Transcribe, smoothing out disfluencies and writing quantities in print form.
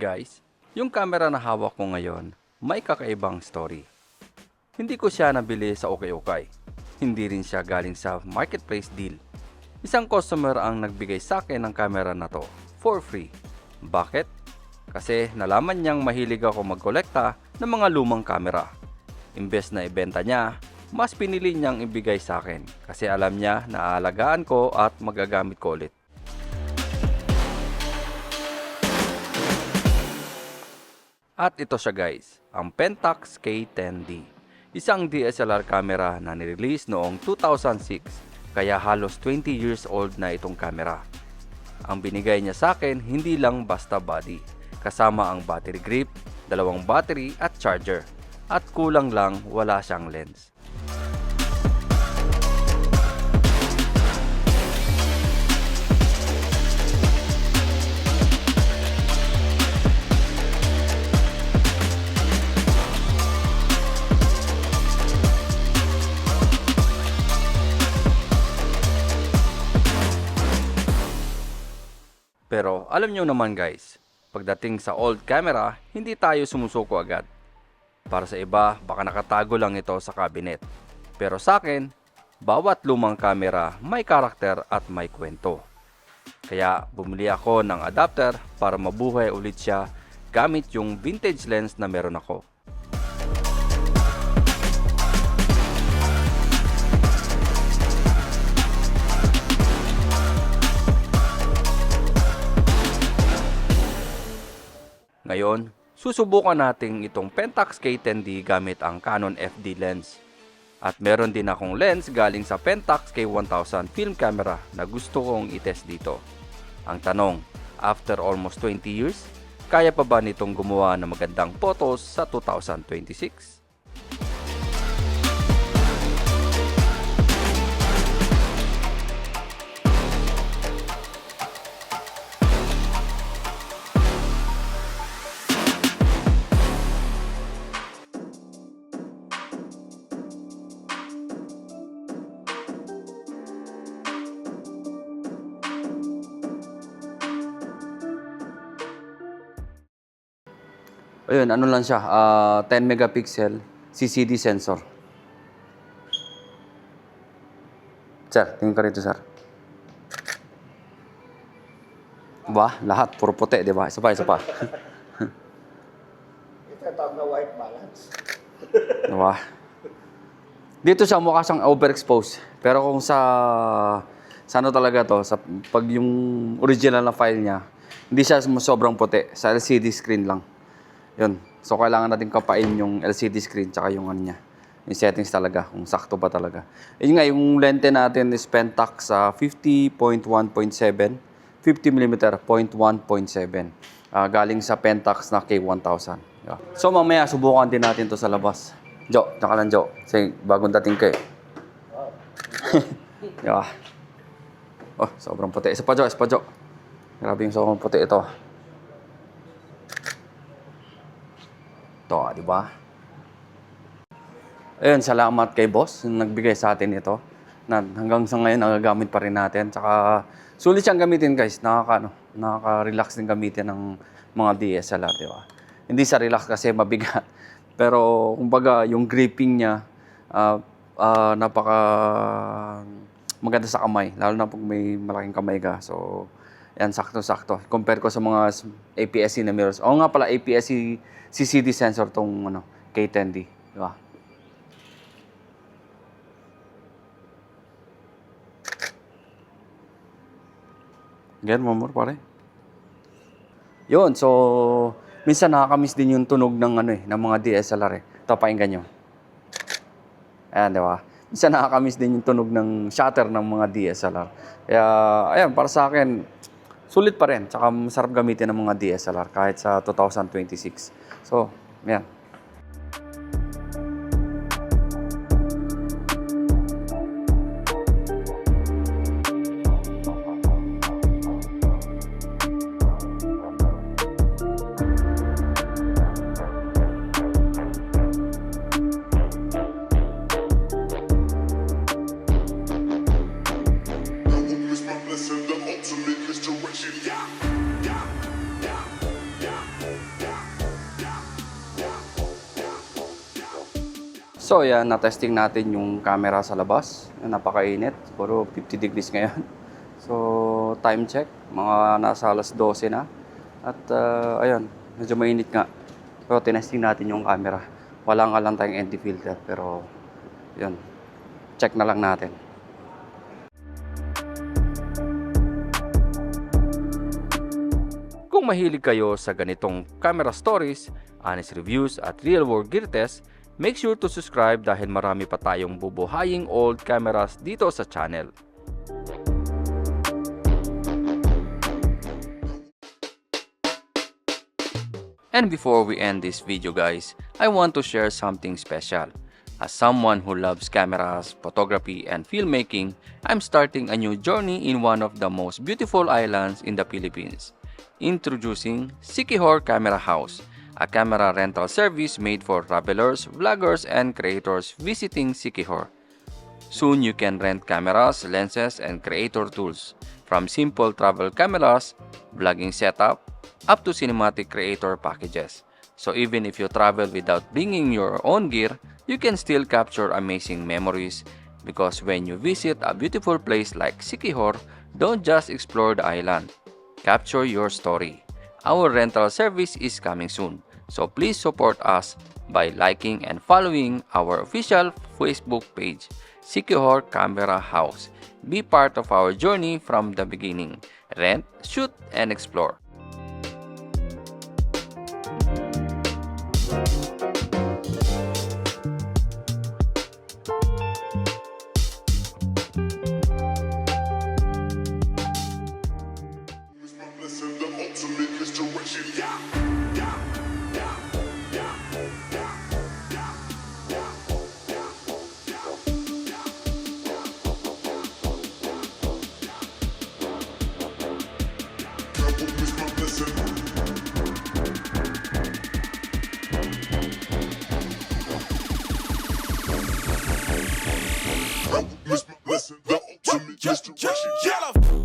Guys, yung camera na hawak ko ngayon, may kakaibang story. Hindi ko siya nabili sa okay-okay. Hindi rin siya galing sa marketplace deal. Isang customer ang nagbigay sa akin ng camera na to for free. Bakit? Kasi nalaman niyang mahilig ako magkolekta ng mga lumang camera. Imbes na ibenta niya, mas pinili niyang ibigay sa akin kasi alam niya na aalagaan ko at magagamit ko ulit. At ito siya guys, ang Pentax K10D. Isang DSLR camera na nirelease noong 2006, kaya halos 20 years old na itong camera. Ang binigay niya sa akin hindi lang basta body, kasama ang battery grip, dalawang battery at charger. At kulang lang wala siyang lens. Pero alam nyo naman guys, pagdating sa old camera, hindi tayo sumusuko agad. Para sa iba, baka nakatago lang ito sa cabinet. Pero sa akin, bawat lumang camera may karakter at may kwento. Kaya bumili ako ng adapter para mabuhay ulit siya gamit yung vintage lens na meron ako. Ngayon, susubukan natin itong Pentax K10D gamit ang Canon FD lens. At meron din akong lens galing sa Pentax K1000 film camera na gusto kong itest dito. Ang tanong, after almost 20 years, kaya pa ba nitong gumawa ng magandang photos sa 2026? Ayun, ano lang siya, 10 megapixel CCD sensor. Sir, tingin ka rito, sir. Ba, lahat puro puti, di ba? Isa pa. Ito tawag na white balance. Diba? Dito siya mukha siyang overexposed. Pero kung sa ano talaga to, pag yung original na file niya, hindi siya sobrang puti. Sa LCD screen lang. Yun. So, kailangan natin kapain yung LCD screen tsaka yung ano niya. Yung settings talaga, kung sakto ba talaga. Yun nga, yung lente natin is Pentax 50.1.7, 50mm 0.1.7. Galing sa Pentax na K1000. Yeah. So, mamaya subukan din natin to sa labas. Jo, tsaka lang Jo. Kasi bagong dating ka eh. Yeah. Oh, sobrang puti. Isa pa Jo. Grabe yung sobrang puti ito. Di ba? Ayun, salamat kay boss yung nagbigay sa atin ito. Na hanggang sa ngayon nagagamit pa rin natin. Tsaka sulit siyang gamitin guys. Nakaka-relax din gamitin ng mga DSLR, di ba? Hindi sa relax kasi mabigat. Pero kumbaga yung gripping niya napaka maganda sa kamay. Lalo na pag may malaking kamay ka. So, yan, sakto-sakto. Compare ko sa mga APS-C na mirrors. Oo nga pala, APS-C CCD sensor tong K10D. Di ba? Ganyan, mamor pare. Yun, so minsan nakakamiss din yung tunog ng ng mga DSLR eh. Ito, pakinggan nyo. Ayan, di ba? Minsan nakakamiss din yung tunog ng shutter ng mga DSLR. Kaya, ayan, para sa akin, sulit pa rin. Tsaka masarap gamitin ng mga DSLR kahit sa 2026. So, yan. So yan, na-testing natin yung camera sa labas. Napakainit, siguro 50 degrees ngayon. So time check, mga nasa alas 12 na. At ayun, medyo mainit nga. Pero tinesting natin yung camera. Wala nga lang tayong ND filter, pero yun, check na lang natin. Kung mahilig kayo sa ganitong camera stories, honest reviews at real world gear test, make sure to subscribe dahil marami pa tayong bubuhaying old cameras dito sa channel. And before we end this video guys, I want to share something special. As someone who loves cameras, photography, and filmmaking, I'm starting a new journey in one of the most beautiful islands in the Philippines. Introducing Siquijor Camera House, a camera rental service made for travelers, vloggers, and creators visiting Siquijor. Soon you can rent cameras, lenses, and creator tools, from simple travel cameras, vlogging setup, up to cinematic creator packages. So even if you travel without bringing your own gear, you can still capture amazing memories, because when you visit a beautiful place like Siquijor, don't just explore the island. Capture your story. Our rental service is coming soon, so please support us by liking and following our official Facebook page, Siquijor Camera House. Be part of our journey from the beginning. Rent, shoot, and explore. Listen, the ultimate inspiration. Listen, the ultimate inspiration.